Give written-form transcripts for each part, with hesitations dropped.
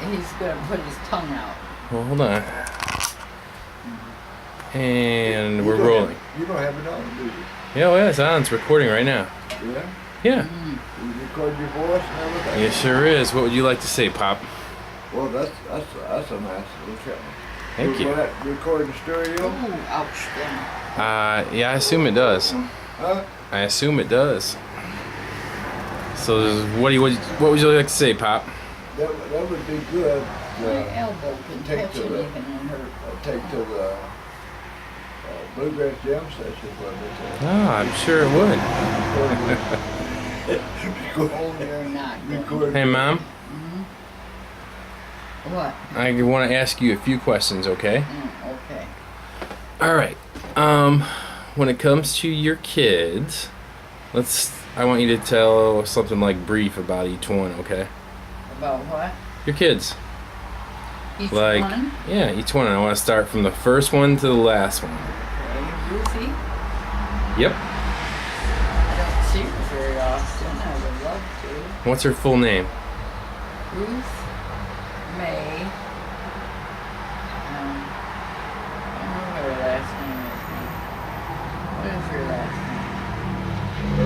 He's gonna put his tongue out. Well, hold on. And we're rolling. You don't have it on, do you? Yeah, well, it's on. It's recording right now. Yeah? Yeah. You record your voice and everything? It sure is. What would you like to say, Pop? Well, that's a nice little camera. Thank you. Will that record in stereo? Ooh, ouch, then. Yeah, I assume it does. Huh? I assume it does. So, what would you like to say, Pop? That would be good. My elbow can take touch to the- anything and hurt. Take to the Bluegrass Jam Session where they Oh, I'm sure it would. Oh, you're not. record. Hey, Mom. What? I want to ask you a few questions, okay? Okay. All right. When it comes to your kids, I want you to tell something like brief about each one, okay? About what? Your kids. Each Like, one? yeah, each one. I want to start from the first one to the last one. Okay, Ruthie. Yep. I don't see her very often. I would love to. What's her full name? Ruth May. I don't know what her last name is. What is her last name?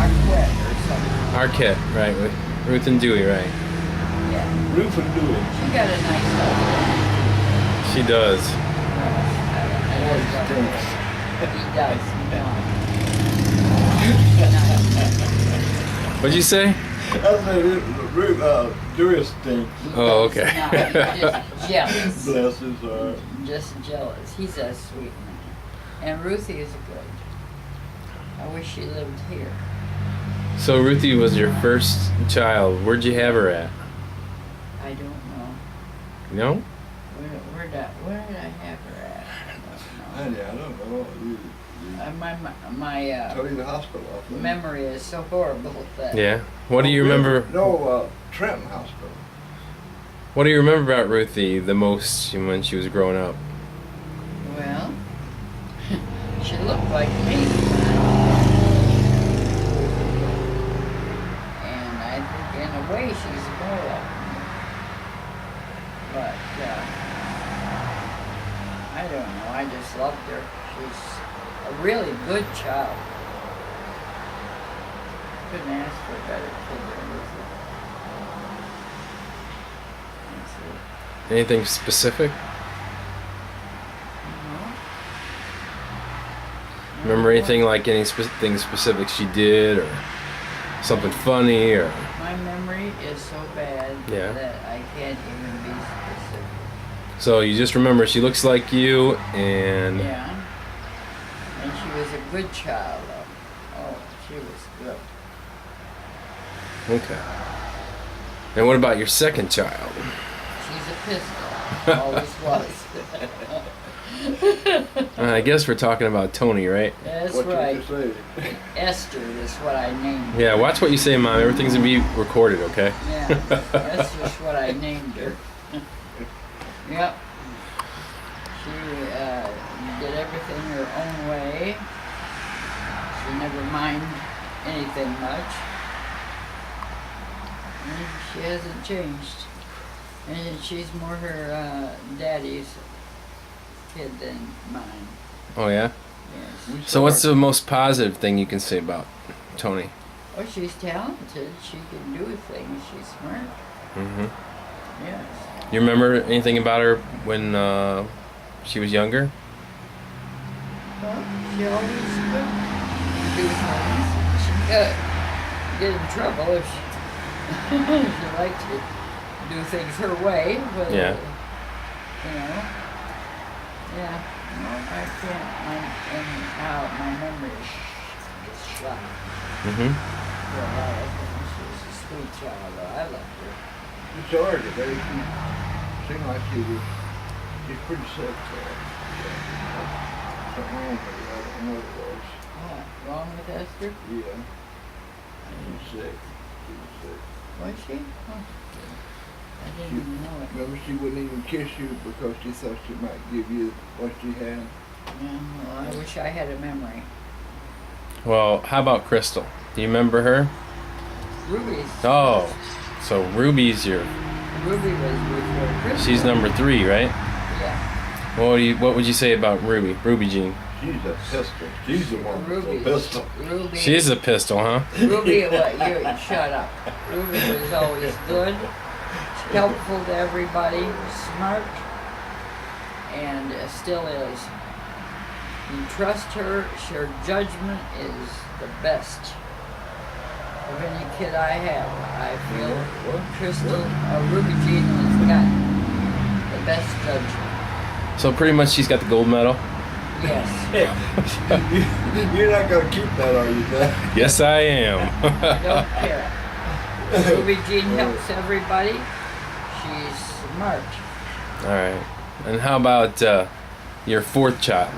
Arquette or something. Arquette, right? With Ruth and Dewey, right? Yeah. Ruth and Dewey. She got a nice husband. She does. I don't know what he does. What'd you say? I said Ruth, Dewey stinks. Oh, okay. No, he's just jealous. Bless his heart. Just jealous. He's a sweet man. And Ruthie is good. I wish she lived here. So Ruthie was your first child. Where'd you have her at? I don't know. No? Where did I have her at? I don't Honey, I don't know. know. My Tell you the hospital. I think. memory is so horrible that. Yeah. What do you remember? No, Trenton Hospital. What do you remember about Ruthie the most when she was growing up? Well, she looked like me. And I think in a way she's more like me. But I don't know. I just loved her. She's a really good child. Couldn't ask for a better kid than Ruthie. That's it. Anything specific? Remember anything like anything specific she did or something funny or? My memory is so bad Yeah. that I can't even be specific. So you just remember she looks like you and Yeah. And she was a good child. Oh, she was good. okay. And what about your second child? She's a pistol. Always was. I guess we're talking about Tony, right? That's What right. you say? Esther is what I named her. Yeah, watch what you say, Mom. Everything's gonna be recorded, okay? Yeah. That's just what I named her. Yep. She did everything her own way. She never minded anything much. And she hasn't changed. And she's more her daddy's kid than mine. Oh yeah. Yes. So what's the most positive thing you can say about Tony? Oh, she's talented. She can do things. She's smart. Mm-hmm. Yes. You remember anything about her when she was younger? Well, she always could do things. She could get in trouble if she, if she liked to do things her way. But, Yeah. You know. Yeah. No, I can't. My memory is shot. Mm-hmm. For a lot of things. She was a sweet child. I loved her. It's hard today. She seemed like she's pretty sick. Something wrong with her. I don't know what it was. What? Wrong with Esther? Yeah. She was sick. She was sick. Was she? Huh. I didn't even know it. Remember, she wouldn't even kiss you because she thought she might give you what she had. Yeah, well, I wish I had a memory. Well, how about Crystal? Do you remember her? Ruby's. Oh, So Ruby's your. Ruby was before Crystal. She's number 3, right? Yeah. What would you say about Ruby? Ruby Jean. She's a pistol. She's the one with Ruby. the pistol. Ruby. She's a pistol, huh? Ruby, you shut up. Ruby was always good, helpful to everybody, smart, and still is. You trust her. Her judgment is the best of any kid I have. I feel Crystal, Ruby Jean has got the best judgment. So pretty much she's got the gold medal. Yes. You're not going to keep that, are you, Dad? Yes, I am. I don't care. Ruby Jean helps everybody. She's smart. All right. And how about your 4th child,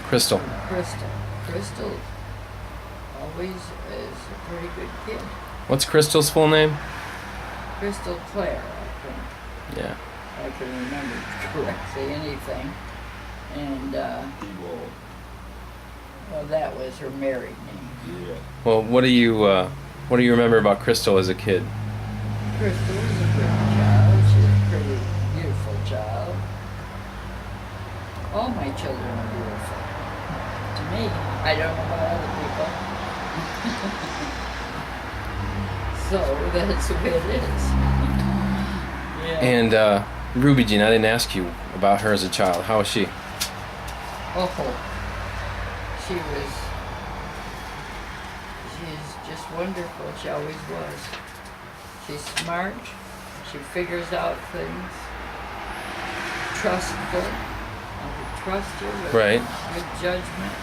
Crystal? Crystal always is a pretty good kid. What's Crystal's full name? Crystal Clare, I think. Yeah. I can remember correctly anything. And, well, that was her married name. Yeah. Well, what do you remember about Crystal as a kid? Crystal was a pretty child. She was a pretty beautiful child. All my children are beautiful. To me. I don't know about other people. So that's the way it is. Yeah. And Ruby Jean, I didn't ask you about her as a child. How was she? Oh, she's just wonderful. She always was. She's smart. She figures out things. Trustful. I would trust her with Right. good judgment.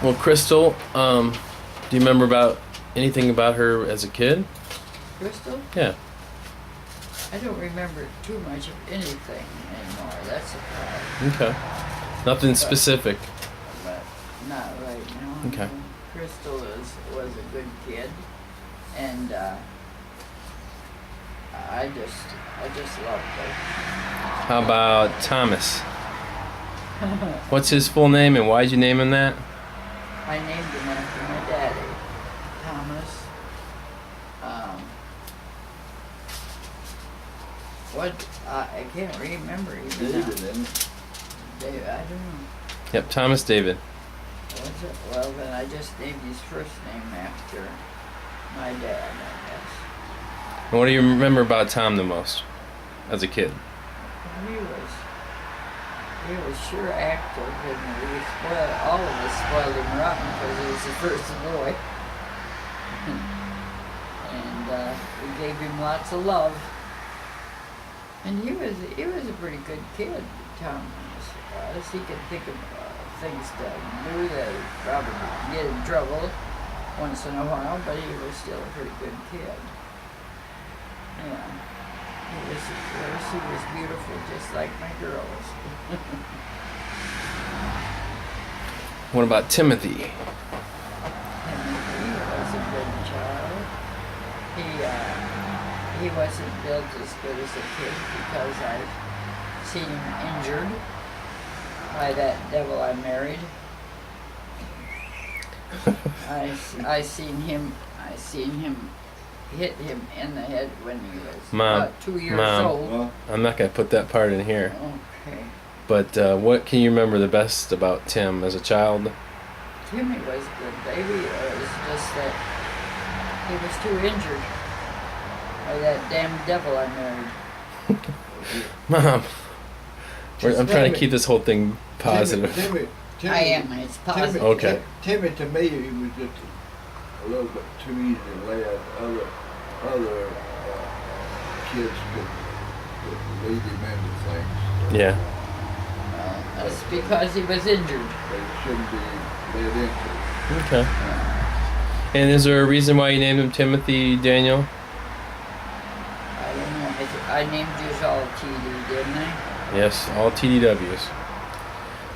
Well, Crystal, do you remember anything about her as a kid? Crystal? Yeah. I don't remember too much of anything anymore. That's a problem. Okay. Nothing specific. But not right now. Okay. Crystal was a good kid, and I just loved her. How about Thomas? What's his full name and why'd you name him that? I named him after my daddy, Thomas. I can't remember even now. David, isn't it? David, I don't know. Yep, Thomas David. Was it? Well, then I just named his first name after my dad, I guess. And what do you remember about Tom the most as a kid? He was sure active, and all of us spoiled him rotten because he was the first boy. And we gave him lots of love. And he was a pretty good kid, Tom was. He could think of things to do that would probably get in trouble once in a while, but he was still a pretty good kid. Yeah. He was beautiful, just like my girls. What about Timothy? Timothy was a good child. He wasn't built as good as a kid because I've seen him injured by that devil I married. I seen him hit him in the head when he was about 2 years old. Well, I'm not going to put that part in here. Okay. But what can you remember the best about Tim as a child? Timmy was a good baby. It was just that he was too injured by that damn devil I married. Mom, Just I'm trying to baby. keep this whole thing positive. Timmy, I am. It's positive. Okay. Timmy, to me, he was just a little bit too easy to lay out. Other kids could lead him into things. Yeah. That's because he was injured. They shouldn't be led into. Okay. And is there a reason why you named him Timothy, Daniel? I don't know. I named yours all TD, didn't I? Yes, all TDWs.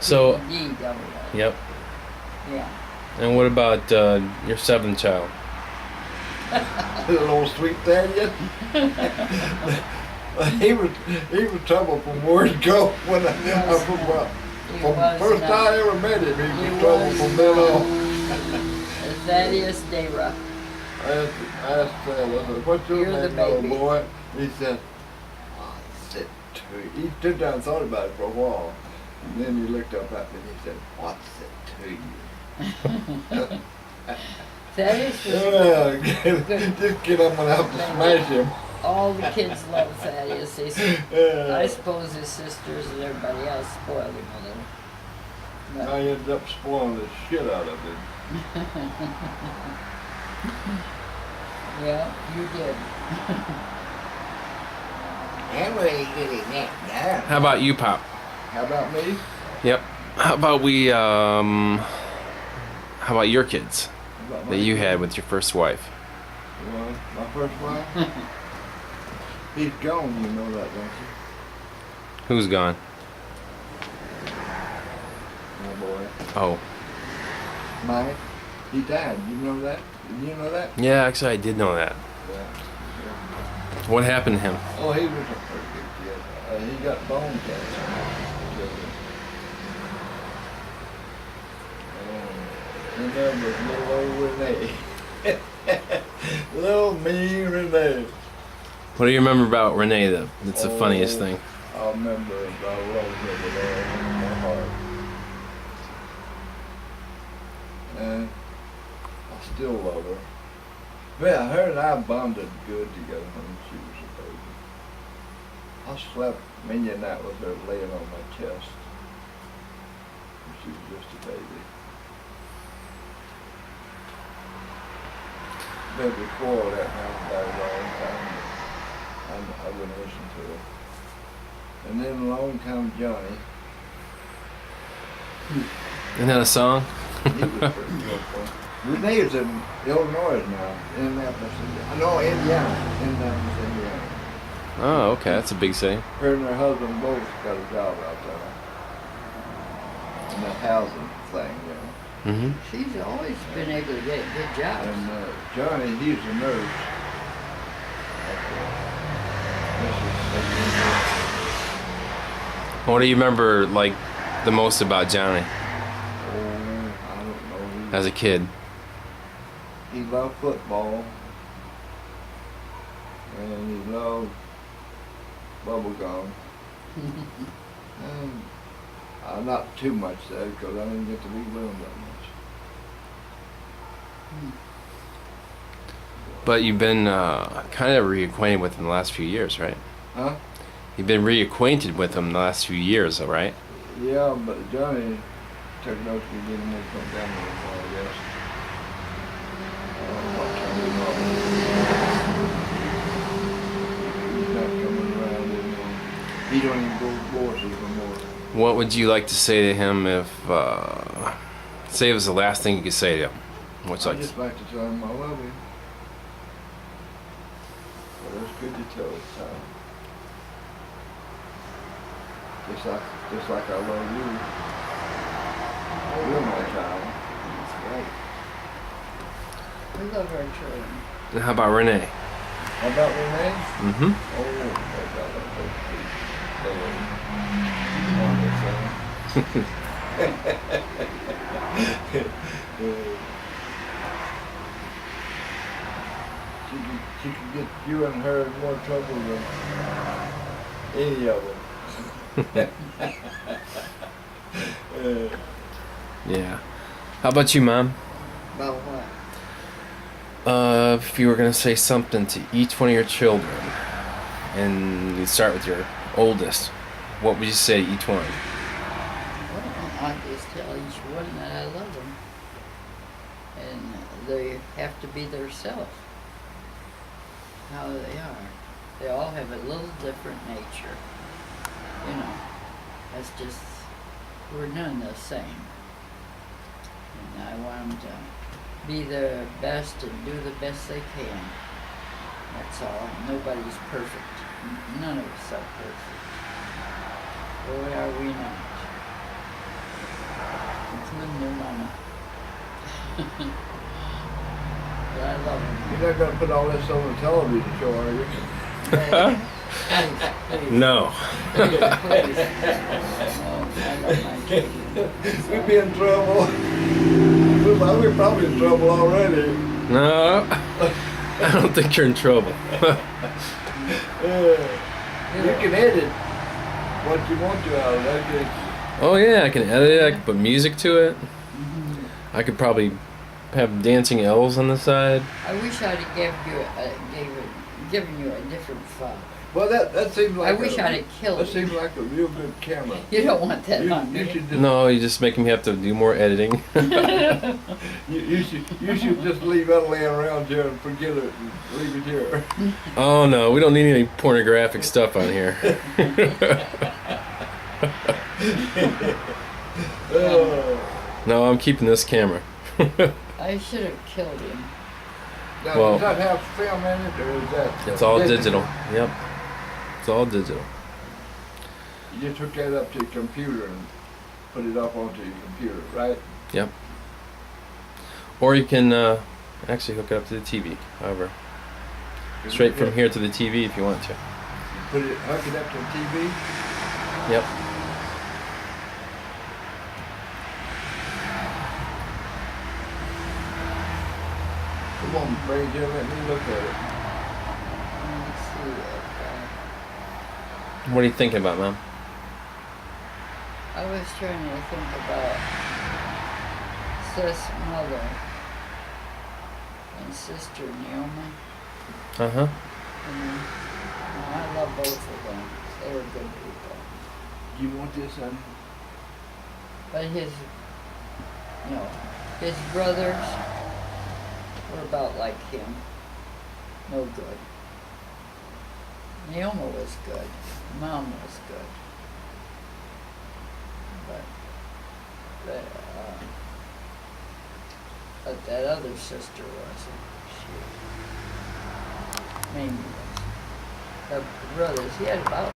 So, DW. yep. Yeah. And what about your 7th child? Little old sweet Thaddeus. he was trouble from word go when from first time I ever met him. He was trouble from then on. Thaddeus Dara. I asked Sal, I said, what's your You're the name, little baby. boy? He said, what's it to you? He took down and thought about it for a while. And then he looked up at me and he said, what's it to you? Thaddeus was Yeah, good. just get up and have to smash him. All the kids love Thaddeus. They say, I suppose his sisters and everybody else spoiled him a little. But I ended up spoiling the shit out of him. yeah, you did. And we ain't getting that down. How about you, Pop? How about me? Yep. How about how about your kids How about that you had with your first wife? Well, my first wife? He's gone, you know that, don't you? Who's gone? My boy. Oh. Mike. He died. You know that? Did you know that? Yeah, actually I did know that. Yeah. What happened to him? Oh, he was a pretty good kid. He got bone cancer. And there was little old Renee. Little mean Renee. What do you remember about Renee that's the funniest thing? I remember I love her with all my heart. And I still love her. Well, her and I bonded good together when she was a baby. I slept many a night with her laying on my chest when she was just a baby. But before that happened, I was a long time. I wouldn't listen to her. And then along come Johnny. Isn't that a song? He was pretty good. Renee is in Illinois now, Indianapolis, Indiana. No, Indiana. Indianapolis, Indiana. Oh, okay, that's a big city. Her and her husband both got a job out there. In the housing thing, you know. Mm-hmm. She's always been able to get good jobs. And Johnny, he's a nurse. What do you remember like the most about Johnny Oh, I don't know. as a kid? He loved football. And he loved bubble gum. And not too much though, because I didn't get to be with him that much. But you've been kind of reacquainted with him the last few years, right? Huh? You've been reacquainted with him the last few years, though, right? Yeah, but Johnny took notes we didn't want to come down there for, I guess. What can we know? He's not coming around anymore. He don't even go to horses anymore. What would you like to say to him if, say it was the last thing you could say to him? What's I'd like? just like to tell him I love him. But it's good to tell his time. Just like I love you. You're my child. That's great. We love our children. And how about Renee? How about Renee? Mm-hmm. Oh, I got that she could get you and her in more trouble than any of them. Yeah. How about you, Mom? About what? If you were gonna say something to each one of your children, and you start with your oldest, what would you say to each one? Well, I just tell each one that I love them. And they have to be themselves. How they are. They all have a little different nature. You know, that's just, we're none the same. And I want them to be their best and do the best they can. That's all. Nobody's perfect. None of us are perfect. Boy, are we not. Including their mama. But I love them. You're not going to put all this on the television show, are you? Please. No. Please. No, I love my children. We'd be in trouble. We're probably in trouble already. No, I don't think you're in trouble. You can edit what you want to out of that. Oh yeah, I can edit it. I can put music to it. Mhm. I could probably have dancing elves on the side. I wish I'd have given you a different file. Well, that seems like I wish I'd have killed that you. seems like a real good camera. You don't want that You, on you me. should just No, you're just making me have to do more editing. you should just leave that laying around here and forget it and leave it here. Oh no, we don't need any pornographic stuff on here. Oh. No, I'm keeping this camera. I should have killed him. Now, Well- does that have film in it, or is that? It's all digital. Yep. It's all digital. You just hook that up to your computer and put it up onto your computer, right? Yep. Or you can actually hook it up to the TV. However, straight from here to the TV if you want to. Hook it up to the TV. Yep. Come on, Brady, let me look at it. Let me see it. What are you thinking about, Mom? I was trying to think about Seth's mother and sister Naomi. Uh-huh. I love both of them. They were good people. Do you want this, son? But his brothers were about like him. No good. Naomi was good. Mom was good. But that other sister wasn't. Mamie was. The brothers, he had about